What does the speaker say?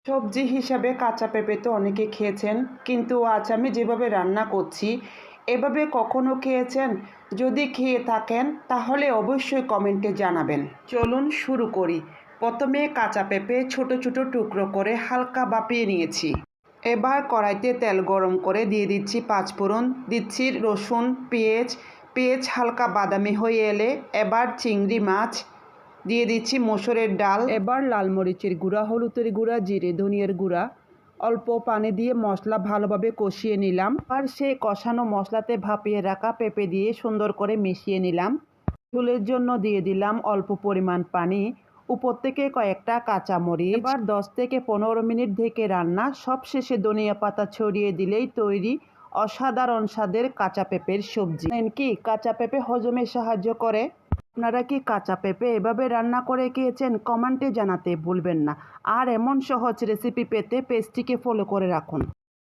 সবজি হিসাবে কাঁচা পেঁপে তো অনেকে খেয়েছেন, কিন্তু আজ আমি যেভাবে রান্না করছি এভাবে কখনো খেয়েছেন? যদি খেয়ে থাকেন তাহলে অবশ্যই কমেন্টে জানাবেন। চলুন শুরু করি। প্রথমে কাঁচা পেঁপে ছোট ছোট টুকরো করে হালকা ভাপিয়ে নিয়েছি। এবার কড়াইতে তেল গরম করে দিয়ে দিচ্ছি পাঁচফোড়ন, দিচ্ছি রসুন, পেঁয়াজ। পেঁয়াজ হালকা বাদামি হয়ে এলে এবার চিংড়ি মাছ দিয়ে দিচ্ছি, মসুরের ডাল, এবার লাল মরিচের গুঁড়া, হলুদের গুঁড়া, জিরে ধনিয়ার গুঁড়া, অল্প পানি দিয়ে মশলা ভালোভাবে কষিয়ে নিলাম। আর সেই কষানো মশলাতে ভাপিয়ে রাখা পেঁপে দিয়ে সুন্দর করে মিশিয়ে নিলাম। ঝোলের জন্য দিয়ে দিলাম অল্প পরিমাণ পানি, উপর থেকে কয়েকটা কাঁচামরিচ। এবার 10 থেকে 15 মিনিট ঢেকে রান্না, সবশেষে ধনিয়া পাতা ছড়িয়ে দিলেই তৈরি অসাধারণ স্বাদের কাঁচা পেঁপের সবজি। কি কাঁচা পেঁপে হজমে সাহায্য করে? আপনারা কি কাঁচা পেঁপে এভাবে রান্না করে খেয়েছেন? কমেন্টে জানাতে ভুলবেন না। আর এমন সহজ রেসিপি পেতে পেজটিকে ফলো করে রাখুন।